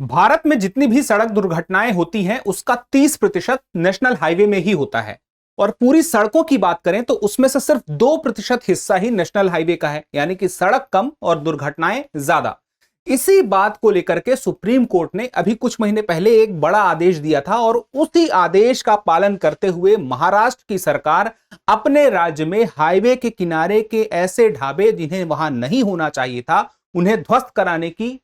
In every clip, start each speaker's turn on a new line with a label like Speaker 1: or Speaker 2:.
Speaker 1: भारत में जितनी भी सड़क दुर्घटनाएं होती हैं उसका 30% नेशनल हाईवे में ही होता है। और पूरी सड़कों की बात करें तो उसमें से सिर्फ 2% हिस्सा ही नेशनल हाईवे का है, यानी कि सड़क कम और दुर्घटनाएं ज्यादा। इसी बात को लेकर के सुप्रीम कोर्ट ने अभी कुछ महीने पहले एक बड़ा आदेश दिया था और उसी आदेश का पालन करते हुए महाराष्ट्र की सरकार अपने राज्य में हाईवे के किनारे के ऐसे ढाबे जिन्हें वहां नहीं होना चाहिए था उन्हें ध्वस्त कराने की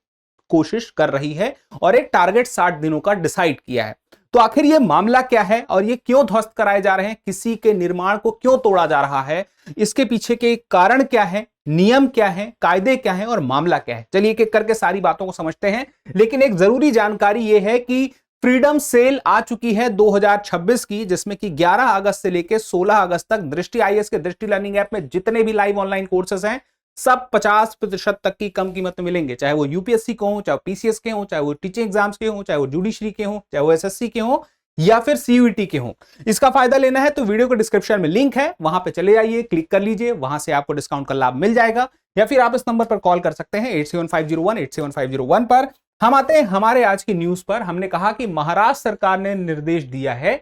Speaker 1: कोशिश कर रही है और एक टारगेट 60 दिनों का डिसाइड किया है। तो आखिर ये मामला क्या है और ये क्यों ध्वस्त कराए जा रहे हैं, किसी के निर्माण को क्यों तोड़ा जा रहा है, इसके पीछे के कारण क्या है, नियम क्या है, कायदे क्या है और मामला क्या है, चलिए एक एक करके सारी बातों को समझते हैं। लेकिन एक जरूरी जानकारी यह है कि फ्रीडम सेल आ चुकी है 2026 की, जिसमें कि 11 अगस्त से लेकर 16 अगस्त तक दृष्टि आईएएस के दृष्टि लर्निंग ऐप में जितने भी लाइव ऑनलाइन कोर्सेज हैं सब 50% तक की कम कीमत में मिलेंगे। चाहे वो यूपीएससी के हो, चाहे वो पीसीएस के हो, चाहे वो टीचिंग एग्जाम्स के हो, चाहे वो जुडिशरी के हो, चाहे वो एसएससी के हो या फिर सीयूईटी के हो। इसका फायदा लेना है तो वीडियो के डिस्क्रिप्शन में लिंक है, वहां पे चले जाइए, क्लिक कर लीजिए, वहां से आपको डिस्काउंट का लाभ मिल जाएगा। या फिर आप इस नंबर पर कॉल कर सकते हैं 871501 पर। हम आते हैं हमारे आज की न्यूज पर। हमने कहा कि महाराष्ट्र सरकार ने निर्देश दिया है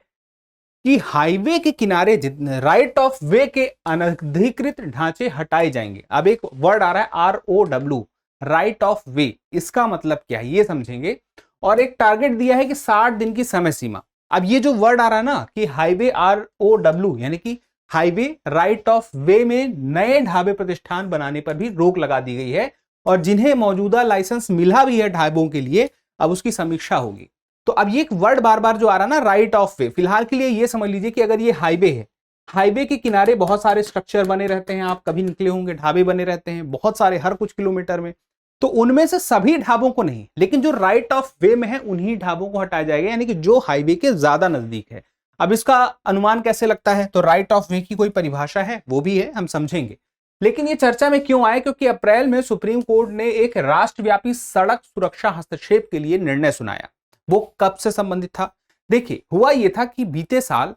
Speaker 1: कि हाईवे के किनारे राइट ऑफ वे के अनधिकृत ढांचे हटाए जाएंगे। अब एक वर्ड आ रहा है ROW, राइट ऑफ वे, इसका मतलब क्या है ये समझेंगे। और एक टारगेट दिया है कि 60 दिन की समय सीमा। अब ये जो वर्ड आ रहा है ना कि हाईवे ROW यानी कि हाईवे राइट ऑफ वे में नए ढाबे प्रतिष्ठान बनाने पर भी रोक लगा दी गई है और जिन्हें मौजूदा लाइसेंस मिला भी है ढाबों के लिए, अब उसकी समीक्षा होगी। तो अब ये एक वर्ड बार बार जो आ रहा है ना राइट ऑफ वे, फिलहाल के लिए ये समझ लीजिए कि अगर ये हाईवे है, हाईवे के किनारे बहुत सारे स्ट्रक्चर बने रहते हैं, आप कभी निकले होंगे, ढाबे बने रहते हैं बहुत सारे हर कुछ किलोमीटर में। तो उनमें से सभी ढाबों को नहीं, लेकिन जो राइट ऑफ वे में है उन्हीं ढाबों को हटाया जाएगा, यानी कि जो हाईवे के ज्यादा नजदीक है। अब इसका अनुमान कैसे लगता है, तो राइट ऑफ वे की कोई परिभाषा है, वो भी है, हम समझेंगे। लेकिन ये चर्चा में क्यों आए, क्योंकि अप्रैल में सुप्रीम कोर्ट ने एक राष्ट्रव्यापी सड़क सुरक्षा हस्तक्षेप के लिए निर्णय सुनाया। वो कब से संबंधित था, देखिए हुआ ये था कि बीते साल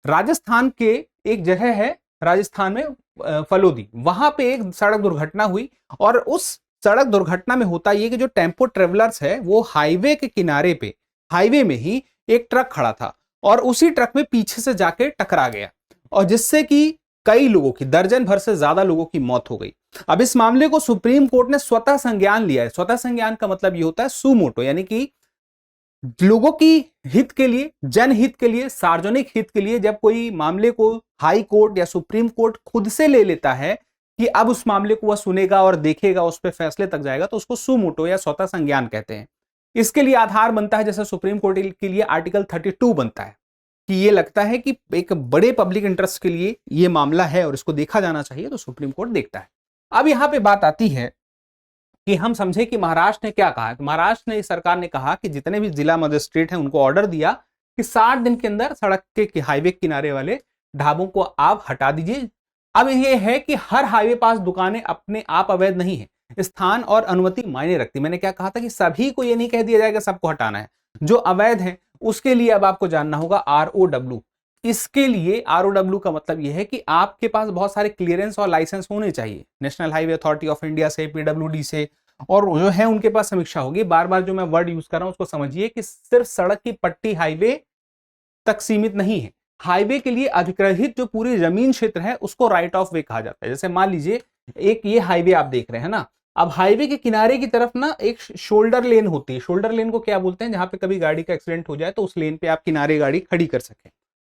Speaker 1: राजस्थान के एक जगह है, राजस्थान में फलोदी, वहां पे एक सड़क दुर्घटना हुई और उस सड़क दुर्घटना में होता ये कि जो टेम्पो ट्रेवलर्स है वो हाईवे के किनारे पे, हाईवे में ही एक ट्रक खड़ा था और उसी ट्रक में पीछे से जाके टकरा गया और जिससे कि कई लोगों की, दर्जन भर से ज्यादा लोगों की मौत हो गई। अब इस मामले को सुप्रीम कोर्ट ने स्वतः संज्ञान लिया है। स्वतः संज्ञान का मतलब ये होता है सुमोटो, यानी कि लोगों की हित के लिए, जनहित के लिए, सार्वजनिक हित के लिए जब कोई मामले को हाई कोर्ट या सुप्रीम कोर्ट खुद से ले लेता है कि अब उस मामले को वह सुनेगा और देखेगा, उस पर फैसले तक जाएगा, तो उसको सुमोटो या स्वतः संज्ञान कहते हैं। इसके लिए आधार बनता है, जैसे सुप्रीम कोर्ट के लिए आर्टिकल 32 बनता है कि ये लगता है कि एक बड़े पब्लिक इंटरेस्ट के लिए ये मामला है और इसको देखा जाना चाहिए, तो सुप्रीम कोर्ट देखता है। अब यहां पे बात आती है कि हम समझे कि महाराष्ट्र ने क्या कहा। तो महाराष्ट्र ने, सरकार ने कहा कि जितने भी जिला मजिस्ट्रेट हैं उनको ऑर्डर दिया कि 60 दिन के अंदर सड़क के हाईवे किनारे वाले ढाबों को आप हटा दीजिए। अब ये है कि हर हाईवे पास दुकानें अपने आप अवैध नहीं है, स्थान और अनुमति मायने रखती। मैंने क्या कहा था कि सभी को ये नहीं कह दिया जाएगा सबको हटाना है, जो अवैध है उसके लिए अब आपको जानना होगा ROW। इसके लिए ROW का मतलब यह है कि आपके पास बहुत सारे क्लियरेंस और लाइसेंस होने चाहिए, national highway authority of India से, PWD से, और जो है उनके पास समीक्षा होगी। बार बार जो मैं वर्ड यूज कर रहा हूं उसको समझिए कि सिर्फ सड़क की पट्टी हाईवे तक सीमित नहीं है। हाईवे के लिए अधिग्रहित जो पूरी जमीन क्षेत्र है उसको राइट ऑफ वे कहा जाता है। जैसे मान लीजिए एक ये हाईवे आप देख रहे हैं ना, अब हाईवे के किनारे की तरफ ना एक शोल्डर लेन होती है। शोल्डर लेन को क्या बोलते हैं, जहां पे कभी गाड़ी का एक्सीडेंट हो जाए तो उस लेन पे आप किनारे गाड़ी खड़ी कर सके।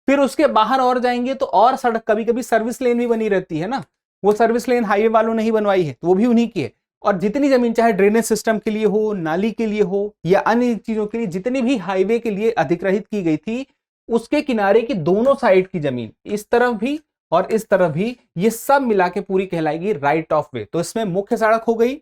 Speaker 1: फिर उसके बाहर और जाएंगे तो और सड़क, कभी कभी सर्विस लेन भी बनी रहती है ना, वो सर्विस लेन हाईवे वालों ने ही बनवाई है तो वो भी उन्हीं की है। और जितनी जमीन चाहे ड्रेनेज सिस्टम के लिए हो, नाली के लिए हो या अन्य चीजों के लिए, जितनी भी हाईवे के लिए अधिग्रहित की गई थी, उसके किनारे की दोनों साइड की जमीन, इस तरफ भी और इस तरफ भी, ये सब मिला के पूरी कहलाएगी राइट ऑफ वे। तो इसमें मुख्य सड़क हो गई,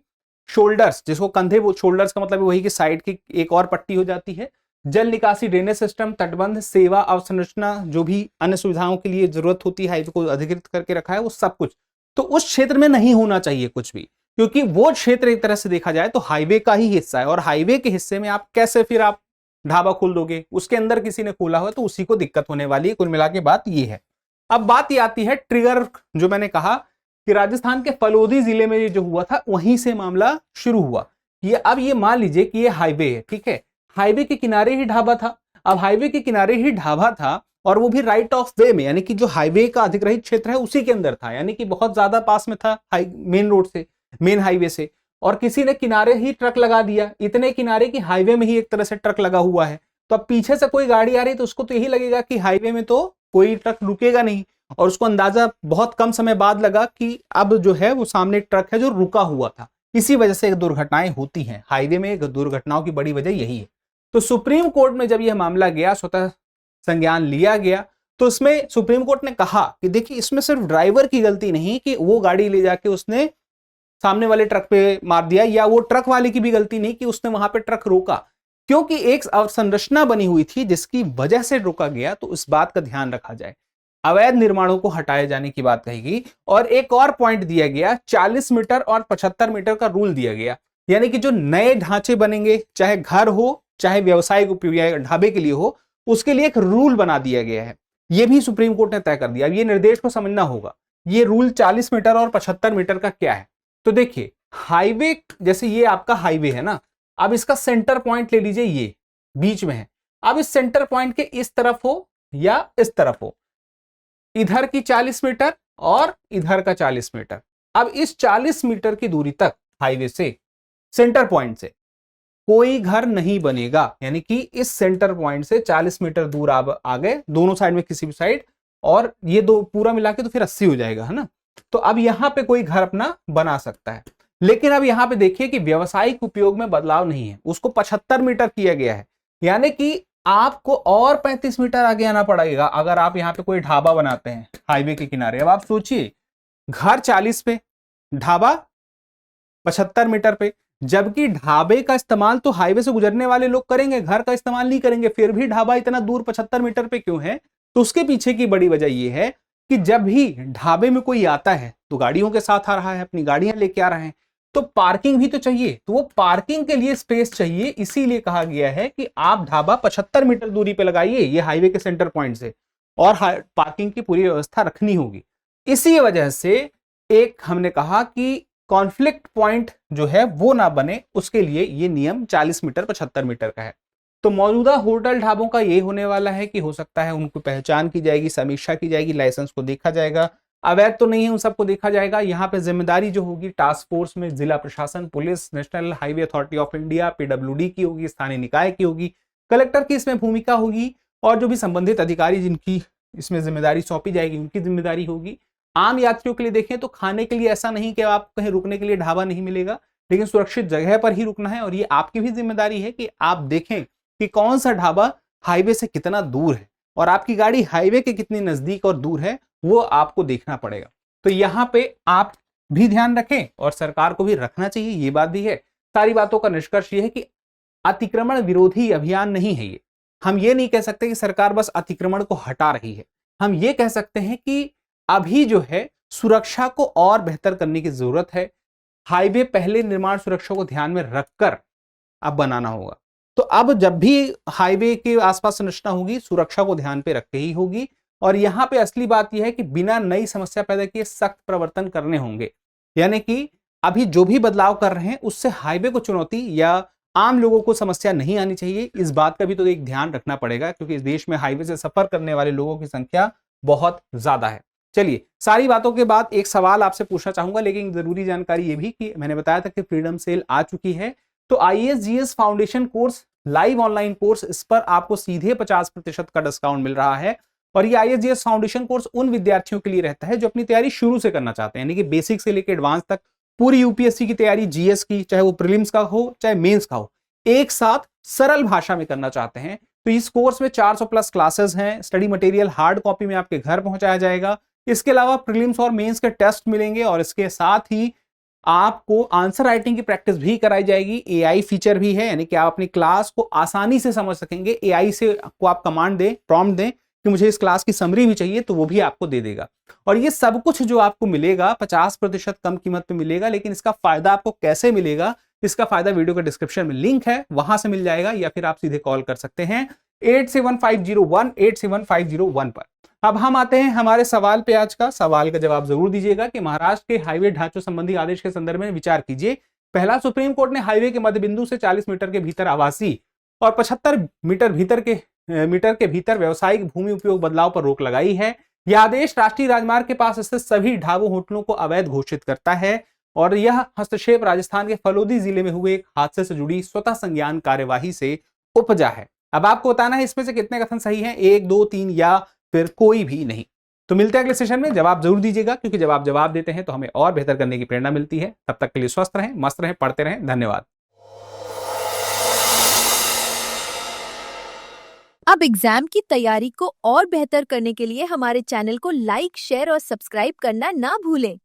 Speaker 1: शोल्डर्स जिसको कंधे, वो शोल्डर्स का मतलब वही कि साइड की एक और पट्टी हो जाती है, जल निकासी, ड्रेनेज सिस्टम, तटबंध, सेवा अवसंरचना, जो भी अन्य सुविधाओं के लिए जरूरत होती है हाईवे को अधिकृत करके रखा है, वो सब कुछ। तो उस क्षेत्र में नहीं होना चाहिए कुछ भी, क्योंकि वो क्षेत्र एक तरह से देखा जाए तो हाईवे का ही हिस्सा है और हाईवे के हिस्से में आप कैसे फिर आप ढाबा खोल दोगे, उसके अंदर किसी ने खोला हो तो उसी को दिक्कत होने वाली है। कुल मिला के बात ये है। अब बात ये आती है ट्रिगर, जो मैंने कहा कि राजस्थान के फलोदी जिले में जो हुआ था वहीं से मामला शुरू हुआ अब ये मान लीजिए कि ये हाईवे है, ठीक है, हाईवे के किनारे ही ढाबा था। अब हाईवे के किनारे ही ढाबा था और वो भी राइट ऑफ वे में, यानी कि जो हाईवे का अधिग्रहित क्षेत्र है उसी के अंदर था, यानी कि बहुत ज्यादा पास में था मेन रोड से, मेन हाईवे से। और किसी ने किनारे ही ट्रक लगा दिया, इतने किनारे की हाईवे में ही एक तरह से ट्रक लगा हुआ है। तो अब पीछे से कोई गाड़ी आ रही है तो उसको तो यही लगेगा कि हाईवे में तो कोई ट्रक रुकेगा नहीं, और उसको अंदाजा बहुत कम समय बाद लगा कि अब जो है वो सामने ट्रक है जो रुका हुआ था। इसी वजह से दुर्घटनाएं होती हैं हाईवे में, दुर्घटनाओं की बड़ी वजह यही है। तो सुप्रीम कोर्ट में जब यह मामला गया, स्वतः संज्ञान लिया गया, तो इसमें सुप्रीम कोर्ट ने कहा कि देखिए इसमें सिर्फ ड्राइवर की गलती नहीं कि वो गाड़ी ले जाके उसने सामने वाले ट्रक पे मार दिया, या वो ट्रक वाले की भी गलती नहीं कि उसने वहां पे ट्रक रोका, क्योंकि एक अवसंरचना बनी हुई थी जिसकी वजह से रोका गया। तो इस बात का ध्यान रखा जाए, अवैध निर्माणों को हटाए जाने की बात कही गई। और एक और पॉइंट दिया गया, 40 मीटर और 75 मीटर का रूल दिया गया, यानी कि जो नए ढांचे बनेंगे, चाहे घर हो चाहे व्यवसायिक उपयोग या ढाबे के लिए हो, उसके लिए एक रूल बना दिया गया है। यह भी सुप्रीम कोर्ट ने तय कर दिया। अब ये निर्देश को समझना होगा, ये रूल 40 मीटर और 75 मीटर का क्या है। तो देखिए हाईवे, जैसे ये आपका हाईवे है ना, अब इसका सेंटर पॉइंट ले लीजिए, ये बीच में है। अब इस सेंटर पॉइंट के इस तरफ हो या इस तरफ हो, इधर की 40 मीटर और इधर का 40 मीटर। अब इस 40 मीटर की दूरी तक हाईवे से, सेंटर पॉइंट से कोई घर नहीं बनेगा, यानी कि इस सेंटर पॉइंट से 40 मीटर दूर आप आ गए, दोनों साइड में किसी भी साइड, और ये दो पूरा मिला के तो फिर 80 हो जाएगा, है ना। तो अब यहां पे कोई घर अपना बना सकता है, लेकिन अब यहां पे देखिए कि व्यावसायिक उपयोग में बदलाव नहीं है, उसको 75 मीटर किया गया है, यानी कि आपको और 35 मीटर आगे आना पड़ेगा अगर आप यहां पे कोई ढाबा बनाते हैं हाईवे के किनारे। अब आप सोचिए, घर 40 पे, ढाबा 75 मीटर पे, जबकि ढाबे का इस्तेमाल तो हाईवे से गुजरने वाले लोग करेंगे, घर का इस्तेमाल नहीं करेंगे, फिर भी ढाबा इतना दूर 75 मीटर पे क्यों है? तो उसके पीछे की बड़ी वजह यह है कि जब भी ढाबे में कोई आता है तो गाड़ियों के साथ आ रहा है, अपनी गाड़ियां लेके आ रहे हैं, तो पार्किंग भी तो चाहिए, तो वो पार्किंग के लिए स्पेस चाहिए। इसीलिए कहा गया है कि आप ढाबा 75 मीटर दूरी पे लगाइए, ये हाईवे के सेंटर पॉइंट से, और पार्किंग की पूरी व्यवस्था रखनी होगी। इसी वजह से एक हमने कहा कि कॉन्फ्लिक्ट पॉइंट जो है वो ना बने, उसके लिए ये नियम 40 मीटर 75 मीटर का है। तो मौजूदा होटल ढाबों का ये होने वाला है कि हो सकता है उनको पहचान की जाएगी, समीक्षा की जाएगी, लाइसेंस को देखा जाएगा, अवैध तो नहीं है उन सबको देखा जाएगा। यहाँ पे जिम्मेदारी जो होगी टास्क फोर्स में जिला प्रशासन, police, national highway authority of India, PWD की होगी, स्थानीय निकाय की होगी, कलेक्टर की इसमें भूमिका होगी, और जो भी संबंधित अधिकारी जिनकी इसमें जिम्मेदारी सौंपी जाएगी उनकी जिम्मेदारी होगी। आम यात्रियों के लिए देखें तो खाने के लिए ऐसा नहीं कि आप कहीं रुकने के लिए ढाबा नहीं मिलेगा, लेकिन सुरक्षित जगह पर ही रुकना है, और ये आपकी भी जिम्मेदारी है कि आप देखें कि कौन सा ढाबा हाईवे से कितना दूर है और आपकी गाड़ी हाईवे के कितनी नजदीक और दूर है, वो आपको देखना पड़ेगा। तो यहाँ पे आप भी ध्यान रखें और सरकार को भी रखना चाहिए, ये बात भी है। सारी बातों का निष्कर्ष ये है कि अतिक्रमण विरोधी अभियान नहीं है ये। हम ये नहीं कह सकते कि सरकार बस अतिक्रमण को हटा रही है, हम ये कह सकते हैं कि अभी जो है सुरक्षा को और बेहतर करने की जरूरत है। हाईवे पहले निर्माण सुरक्षा को ध्यान में रखकर अब बनाना होगा। तो अब जब भी हाईवे के आसपास संरचना होगी, सुरक्षा को ध्यान पे रख के ही होगी। और यहां पे असली बात यह है कि बिना नई समस्या पैदा किए सख्त प्रवर्तन करने होंगे, यानी कि अभी जो भी बदलाव कर रहे हैं उससे हाईवे को चुनौती या आम लोगों को समस्या नहीं आनी चाहिए। इस बात का भी तो एक ध्यान रखना पड़ेगा, क्योंकि इस देश में हाईवे से सफर करने वाले लोगों की संख्या बहुत ज्यादा है। चलिए, सारी बातों के बाद एक सवाल आपसे पूछना चाहूंगा, लेकिन जरूरी जानकारी ये भी कि मैंने बताया था कि फ्रीडम सेल आ चुकी है, तो IAS-GS foundation course live online course, इस पर आपको सीधे 50% का डिस्काउंट मिल रहा है। और ये IAS-GS फाउंडेशन कोर्स उन विद्यार्थियों के लिए रहता है जो अपनी तैयारी शुरू से करना चाहते हैं, यानी कि बेसिक से लेकर एडवांस तक पूरी यूपीएससी की तैयारी, जीएस की, चाहे वो प्रीलिम्स का हो चाहे मेंस का हो, एक साथ सरल भाषा में करना चाहते हैं। तो इस कोर्स में 400 प्लस क्लासेस हैं, स्टडी मटेरियल हार्ड कॉपी में आपके घर पहुंचाया जाएगा। इसके अलावा प्रीलिम्स और मेंस के टेस्ट मिलेंगे, और इसके साथ ही आपको आंसर राइटिंग की प्रैक्टिस भी कराई जाएगी। एआई फीचर भी है, यानी कि आप अपनी क्लास को आसानी से समझ सकेंगे। एआई से आपको आप कमांड दें, प्रॉम्प्ट दें कि मुझे इस क्लास की समरी भी चाहिए, तो वो भी आपको दे देगा। और ये सब कुछ जो आपको मिलेगा 50% कम कीमत पे मिलेगा। लेकिन इसका फायदा आपको कैसे मिलेगा, इसका फायदा वीडियो के डिस्क्रिप्शन में लिंक है, वहां से मिल जाएगा, या फिर आप सीधे कॉल कर सकते हैं 8750187501 पर। अब हम आते हैं हमारे सवाल पे। आज का सवाल का जवाब जरूर दीजिएगा कि महाराष्ट्र के हाईवे ढांचों संबंधी आदेश के संदर्भ में विचार कीजिए, पहला, सुप्रीम कोर्ट ने हाईवे के मध्य बिंदु से 40 मीटर के भीतर आवासीय और 75 मीटर के भीतर व्यावसायिक भूमि उपयोग बदलाव पर रोक लगाई है। यह आदेश राष्ट्रीय राजमार्ग के पास स्थित सभी ढाबों होटलों को अवैध घोषित करता है और यह हस्तक्षेप राजस्थान के फलोदी जिले में हुए एक हादसे से जुड़ी स्वतः संज्ञान कार्यवाही से उपजा है। अब आपको बताना है इसमें से कितने कथन सही हैं, 1, 2, 3 या फिर कोई भी नहीं। तो मिलते हैं अगले सेशन में। जवाब जरूर दीजिएगा, क्योंकि जब आप जवाब देते हैं तो हमें और बेहतर करने की प्रेरणा मिलती है। तब तक के लिए स्वस्थ रहें, मस्त रहें, पढ़ते रहें। धन्यवाद।
Speaker 2: अब एग्जाम की तैयारी को और बेहतर करने के लिए हमारे चैनल को लाइक, शेयर और सब्सक्राइब करना ना भूलें।